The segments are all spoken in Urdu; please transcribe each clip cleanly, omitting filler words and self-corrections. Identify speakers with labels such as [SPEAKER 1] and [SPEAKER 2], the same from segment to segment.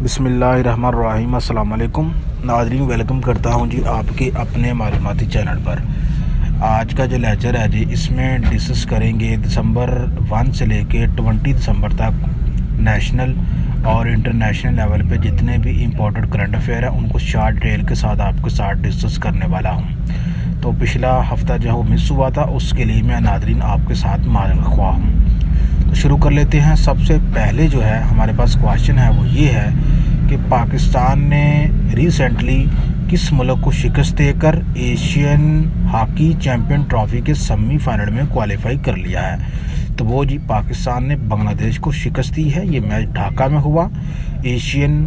[SPEAKER 1] بسم اللہ الرحمن الرحیم۔ السلام علیکم ناظرین، ویلکم کرتا ہوں جی آپ کے اپنے معلوماتی چینل پر۔ آج کا جو لیکچر ہے جی اس میں ڈسکس کریں گے دسمبر 1 سے لے کے 20 دسمبر تک نیشنل اور انٹرنیشنل لیول پہ جتنے بھی امپورٹنٹ کرنٹ افیئر ہیں ان کو شارٹ ڈیٹیل کے ساتھ آپ کے ساتھ ڈسکس کرنے والا ہوں۔ تو پچھلا ہفتہ جو ہے وہ مس ہوا تھا، اس کے لیے میں ناظرین آپ کے ساتھ معذرت خواہ ہوں۔ تو شروع کر لیتے ہیں۔ سب سے پہلے جو ہے ہمارے پاس کویشچن ہے وہ یہ ہے کہ پاکستان نے ریسنٹلی کس ملک کو شکست دے کر ایشین ہاکی چیمپئن ٹرافی کے سیمی فائنل میں کوالیفائی کر لیا ہے؟ تو وہ جی پاکستان نے بنگلہ دیش کو شکست دی ہے۔ یہ میچ ڈھاکہ میں ہوا۔ ایشین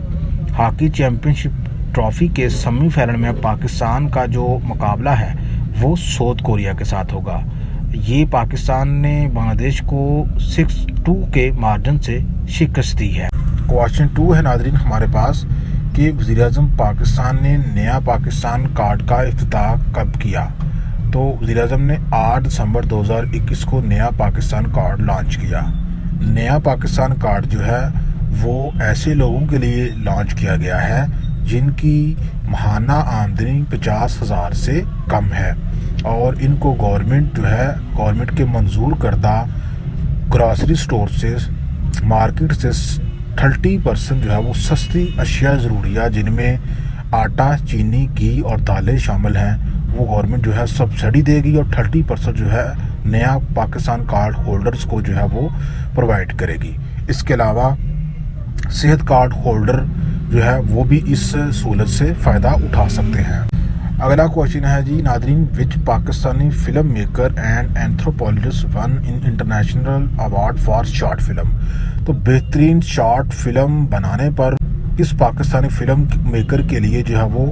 [SPEAKER 1] ہاکی چیمپئن شپ ٹرافی کے سیمی فائنل میں پاکستان کا جو مقابلہ ہے وہ ساؤتھ کوریا کے ساتھ ہوگا۔ یہ پاکستان نے بنگلہ دیش کو 6-2 کے مارجن سے شکست دی ہے۔ کویشچن 2 ہے ناظرین ہمارے پاس کہ وزیر اعظم پاکستان نے نیا پاکستان کارڈ کا افتتاح کب کیا؟ تو وزیر اعظم نے 8 دسمبر 2021 کو نیا پاکستان کارڈ لانچ کیا۔ نیا پاکستان کارڈ جو ہے وہ ایسے لوگوں کے لیے لانچ کیا گیا ہے جن کی ماہانہ آمدنی 50,000 سے کم ہے، اور ان کو گورنمنٹ کے منظور کردہ گراسری سٹور سے مارکیٹ سے 30% جو ہے وہ سستی اشیاء ضروریات جن میں آٹا، چینی، گھی اور دالیں شامل ہیں وہ گورنمنٹ جو ہے سبسڈی دے گی، اور 30% جو ہے نیا پاکستان کارڈ ہولڈرز کو جو ہے وہ پرووائڈ کرے گی۔ اس کے علاوہ صحت کارڈ ہولڈر جو ہے وہ بھی اس سہولت سے فائدہ اٹھا سکتے ہیں۔ اگلا کویشچن ہے جی ناظرین، which Pakistani film maker and anthropologist won international award for short film? تو بہترین شارٹ فلم بنانے پر اس پاکستانی فلم میکر کے لیے جو ہے وہ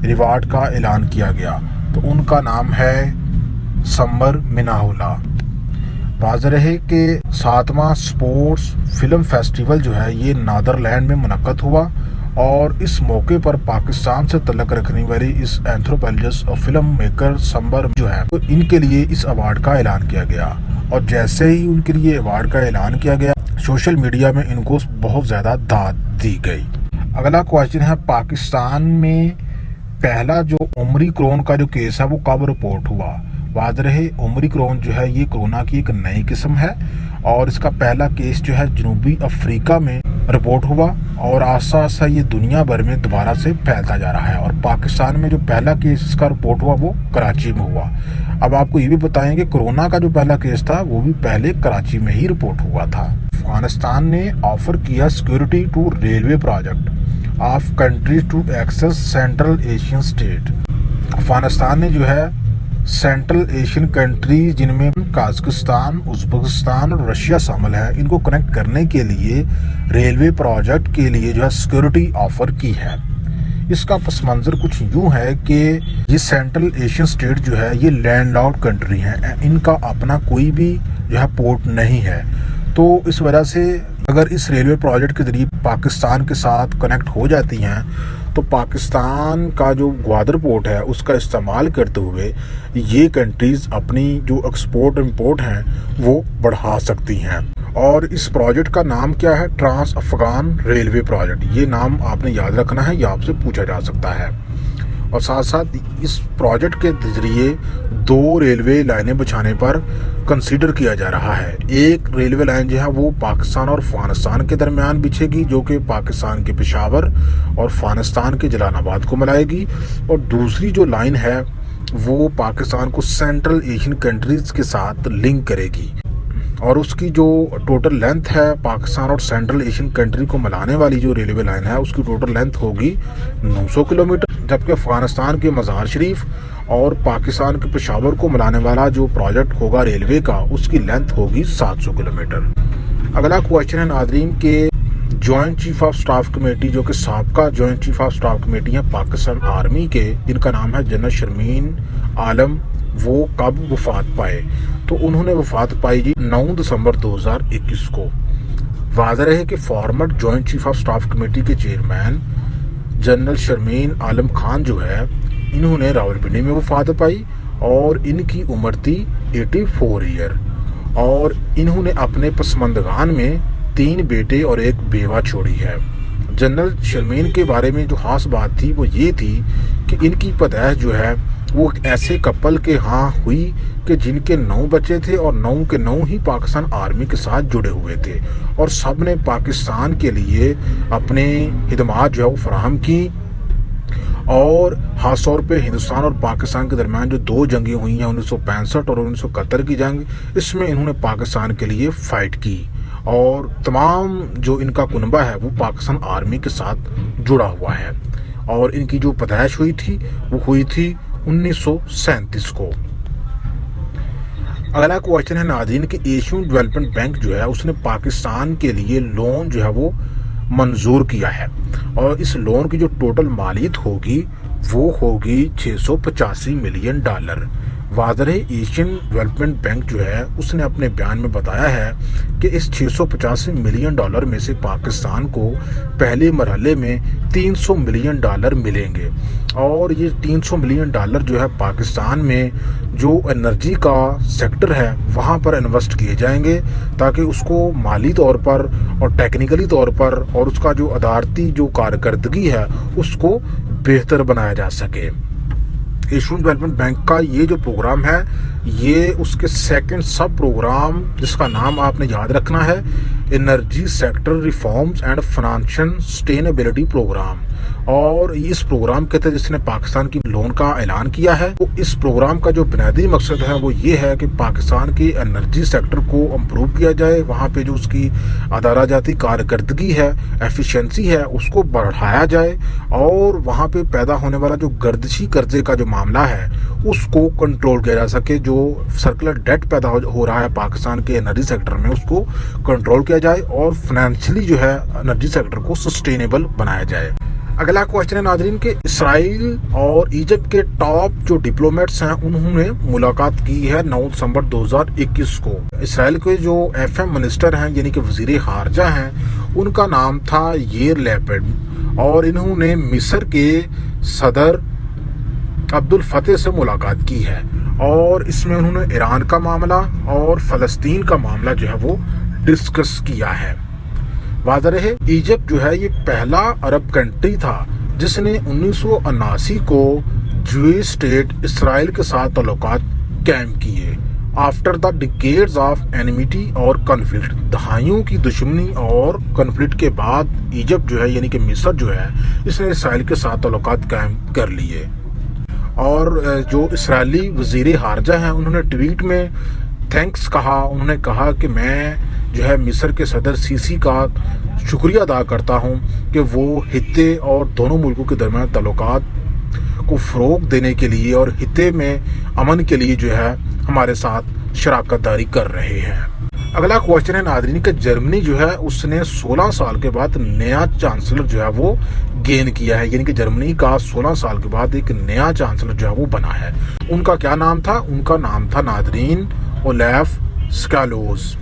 [SPEAKER 1] ریوارڈ کا اعلان کیا گیا، تو ان کا نام ہے سمر مناہولا۔ واضح رہے کہ 7واں سپورٹس فلم فیسٹیول جو ہے یہ نیدرلینڈ میں منعقد ہوا، اور اس موقع پر پاکستان سے تعلق رکھنے والی اس اینتھروپولوجسٹ اور فلم میکر سمر جو ہے تو ان کے لیے اس ایوارڈ کا اعلان کیا گیا، اور جیسے ہی ان کے لیے ایوارڈ کا اعلان کیا گیا سوشل میڈیا میں ان کو بہت زیادہ داد دی گئی۔ اگلا کویشچن ہے، پاکستان میں پہلا جو اومری کرون کا جو کیس ہے وہ کب رپورٹ ہوا؟ واضح رہے اومری کرون جو ہے یہ کورونا کی ایک نئی قسم ہے، اور اس کا پہلا کیس جو ہے جنوبی افریقہ میں رپورٹ ہوا، اور آہستہ آہستہ یہ دنیا بھر میں دوبارہ سے پھیلتا جا رہا ہے، اور پاکستان میں جو پہلا کیس اس کا رپورٹ ہوا وہ کراچی میں ہوا۔ اب آپ کو یہ بھی بتائیں کہ کورونا کا جو پہلا کیس تھا وہ بھی پہلے کراچی میں ہی رپورٹ ہوا تھا۔ افغانستان نے آفر کیا security to railway project of countries to access central Asian state. Afghanistan نے جو ہے سینٹرل ایشین کنٹریز جن میں قازقستان، ازبکستان اور رشیا شامل ہیں ان کو کنیکٹ کرنے کے لیے ریلوے پروجیکٹ کے لیے جو ہے سیکورٹی آفر کی ہے۔ اس کا پس منظر کچھ یوں ہے کہ یہ سینٹرل ایشین اسٹیٹ جو ہے یہ لینڈ لاکڈ کنٹری ہیں، ان کا اپنا کوئی بھی جو ہے پورٹ نہیں ہے، تو اس وجہ سے اگر اس ریلوے پروجیکٹ کے ذریعے پاکستان کے ساتھ کنیکٹ ہو جاتی ہیں تو پاکستان کا جو گوادر پورٹ ہے اس کا استعمال کرتے ہوئے یہ کنٹریز اپنی جو ایکسپورٹ امپورٹ ہیں وہ بڑھا سکتی ہیں۔ اور اس پروجیکٹ کا نام کیا ہے؟ Trans Afghan railway project. یہ نام آپ نے یاد رکھنا ہے، یہ آپ سے پوچھا جا سکتا ہے۔ اور ساتھ ساتھ اس پروجیکٹ کے ذریعے 2 ریلوے لائنیں بچھانے پر کنسیڈر کیا جا رہا ہے۔ ایک ریلوے لائن جو ہے وہ پاکستان اور افغانستان کے درمیان بچھے گی جو کہ پاکستان کے پشاور اور افغانستان کے جلال آباد کو ملائے گی، اور دوسری جو لائن ہے وہ پاکستان کو سینٹرل ایشین کنٹریز کے ساتھ لنک کرے گی، اور اس کی جو ٹوٹل لینتھ ہے پاکستان اور سینٹرل ایشین کنٹری کو ملانے والی جو ریلوے لائن ہے اس کی ٹوٹل لینتھ ہوگی 900 کلومیٹر، جبکہ افغانستان کے مزار شریف اور پاکستان کے پشاور کو ملانے والا جو پروجیکٹ ہوگا ریلوے کا اس کی لینتھ ہوگی 700 کلومیٹر۔ اگلا کویشچن ہے ناظرین کہ joint chief of staff committee جو کہ سابقہ joint chief of staff committee ہیں پاکستان آرمی کے جن کا نام ہے جنرل شرمین عالم، وہ کب وفات پائے؟ تو انہوں نے وفات پائی جی 9 دسمبر 2021 کو۔ واضح رہے کہ former joint chief of staff committee کے چیئرمین جنرل شرمین عالم خان جو ہے انہوں نے راولپنڈی میں وفات پائی، اور ان کی عمر تھی 84 ایئر، اور انہوں نے اپنے پسماندگان میں 3 بیٹے اور 1 بیوہ چھوڑی ہے۔ جنرل شرمین کے بارے میں جو خاص بات تھی وہ یہ تھی کہ ان کی پیدائش جو ہے وہ ایک ایسے کپل کے ہاں ہوئی کہ جن کے 9 بچے تھے اور 9 کے 9 ہی پاکستان آرمی کے ساتھ جڑے ہوئے تھے اور سب نے پاکستان کے لیے اپنے خدمات جو ہے وہ فراہم کی. اور خاص طور پہ ہندوستان اور پاکستان کے درمیان جو 2 جنگیں ہوئی ہیں 1965 اور 1971 کی جنگ، اس میں انہوں نے پاکستان کے لیے فائٹ کی اور تمام جو ان کا کنبہ ہے وہ پاکستان آرمی کے ساتھ جڑا ہوا ہے. اور ان کی جو پیدائش ہوئی تھی وہ ہوئی تھی 1937 کو. اگلا کوشچن ہے ناظرین کہ ایشین ڈیولپمنٹ بینک جو ہے اس نے پاکستان کے لیے لون جو ہے وہ منظور کیا ہے اور اس لون کی جو ٹوٹل مالیت ہوگی وہ ہوگی $685 ملین. واضح ایشین ڈیولپمنٹ بینک جو ہے اس نے اپنے بیان میں بتایا ہے کہ اس $685 ملین میں سے پاکستان کو پہلے مرحلے میں $300 ملین ملیں گے اور یہ $300 ملین جو ہے پاکستان میں جو انرجی کا سیکٹر ہے وہاں پر انویسٹ کیے جائیں گے تاکہ اس کو مالی طور پر اور ٹیکنیکلی طور پر اور اس کا جو ادارتی جو کارکردگی ہے اس کو بہتر بنایا جا سکے. ایشین ڈیولپمنٹ بینک کا یہ جو پروگرام ہے یہ اس کے سیکنڈ سب پروگرام جس کا نام آپ نے یاد رکھنا ہے energy sector reforms and financial sustainability program, اور اس پروگرام کے تحت جس نے پاکستان کی لون کا اعلان کیا ہے. تو اس پروگرام کا جو بنیادی مقصد ہے وہ یہ ہے کہ پاکستان کے انرجی سیکٹر کو امپروو کیا جائے، وہاں پہ جو اس کی ادارہ جاتی کارکردگی ہے ایفیشنسی ہے اس کو بڑھایا جائے اور وہاں پہ پیدا ہونے والا جو گردشی قرضے کا جو معاملہ ہے اس کو کنٹرول کیا جا سکے. جو سرکولر ڈیٹ پیدا ہو رہا ہے پاکستان کے انرجی سیکٹر میں اس کو کنٹرول کیا جائے اور فائنینشلی جو ہے انرجی سیکٹر کو سسٹینیبل بنایا جائے. اگلا کوشچن ہے ناظرین کہ اسرائیل اور ایجپٹ کے ٹاپ جو ڈپلومیٹس ہیں انہوں نے ملاقات کی ہے 9 دسمبر 2021 کو. اسرائیل کے جو FM منسٹر ہیں یعنی کہ وزیر خارجہ ہیں ان کا نام تھا ییر لیپڈ اور انہوں نے مصر کے صدر عبد الفتح سے ملاقات کی ہے اور اس میں انہوں نے ایران کا معاملہ اور فلسطین کا معاملہ جو ہے وہ ڈسکس کیا ہے. واضح رہے ایجپٹ جو ہے یہ پہلا عرب کنٹری تھا جس نے 1979 کو جوئش اسٹیٹ اسرائیل کے ساتھ تعلقات قائم کیے after the decades of enmity اور کنفلکٹ. دہائیوں کی دشمنی اور کنفلکٹ کے بعد ایجپٹ جو ہے یعنی کہ مصر جو ہے اس نے اسرائیل کے ساتھ تعلقات قائم کر لیے. اور جو اسرائیلی وزیر خارجہ ہیں انہوں نے ٹویٹ میں تھینکس کہا. انہوں نے کہا کہ میں جو ہے مصر کے صدر سیسی کا شکریہ ادا کرتا ہوں کہ وہ خطے اور دونوں ملکوں کے درمیان تعلقات کو فروغ دینے کے لیے اور خطے میں امن کے لیے جو ہے ہمارے ساتھ شراکت داری کر رہے ہیں. اگلا کوشچن ہے ناظرین کہ جرمنی جو ہے اس نے 16 سال کے بعد نیا چانسلر جو ہے وہ گین کیا ہے، یعنی کہ جرمنی کا 16 سال کے بعد ایک نیا چانسلر جو ہے وہ بنا ہے. ان کا کیا نام تھا؟ ان کا نام تھا ناظرین اولیف سکالوز.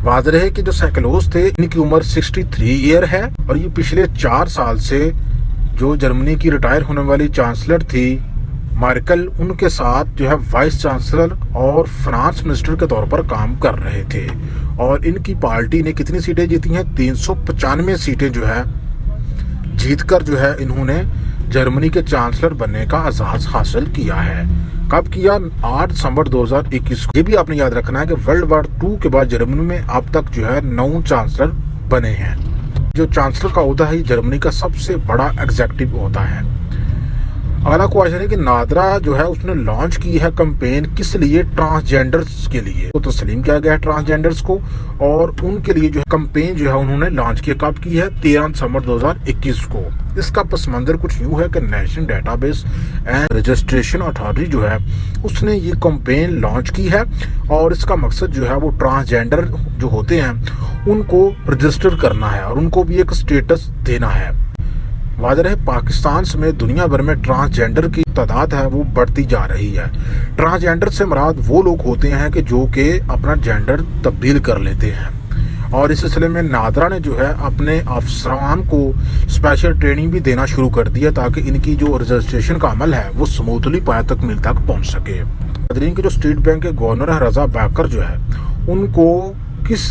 [SPEAKER 1] واضح ہے کہ جو سکالوز تھے ان کی عمر 63 ایئر ہے اور یہ پچھلے 4 سال سے جو جرمنی کی ریٹائر ہونے والی چانسلر تھی مارکل ان کے ساتھ جو ہے وائس چانسلر اور فنانس منسٹر کے طور پر کام کر رہے تھے. اور ان کی پارٹی نے کتنی سیٹیں جیتی ہیں؟ 395 سیٹیں جو ہے جیت کر جو ہے انہوں نے جرمنی کے چانسلر بننے کا اعزاز حاصل کیا ہے. کب کیا؟ 8 دسمبر 2021 کو. یہ بھی آپ نے یاد رکھنا ہے کہ ورلڈ وار 2 کے بعد جرمنی میں اب تک جو ہے 9 چانسلر بنے ہیں. جو چانسلر کا عہدہ ہے جرمنی کا سب سے بڑا ایگزیکٹو عہدہ ہے. اگلا کوشچن ہے کہ نادرا جو ہے اس نے لانچ کی ہے کمپین کس لیے؟ ٹرانسجینڈرز کے لیے. تو تسلیم کیا گیا ہے ٹرانسجینڈرز کو اور ان کے لیے جو ہے کمپین جو ہے انہوں نے لانچ کیا. کب کی ہے؟ 13 دسمبر 2021 کو. اس کا پس منظر کچھ یوں ہے کہ national data base and registration authority جو ہے اس نے یہ کمپین لانچ کی ہے اور اس کا مقصد جو ہے وہ ٹرانسجینڈر جو ہوتے ہیں ان کو رجسٹر کرنا ہے اور ان کو بھی ایک اسٹیٹس دینا ہے. واضح ہے پاکستان سمیت دنیا بھر میں ٹرانسجینڈر کی تعداد ہے وہ بڑھتی جا رہی ہے. ٹرانسجینڈر سے مراد وہ لوگ ہوتے ہیں کہ جو کہ اپنا جینڈر تبدیل کر لیتے ہیں اور اس سلسلے میں نادرا نے جو ہے اپنے افسران کو اسپیشل ٹریننگ بھی دینا شروع کر دیا تاکہ ان کی جو رجسٹریشن کا عمل ہے وہ سموتھلی پایہ تک مل تک پہنچ سکے. ناظرین کے جو اسٹیٹ بینک کے گورنر ہے رضا بیکر جو ہے ان کو کس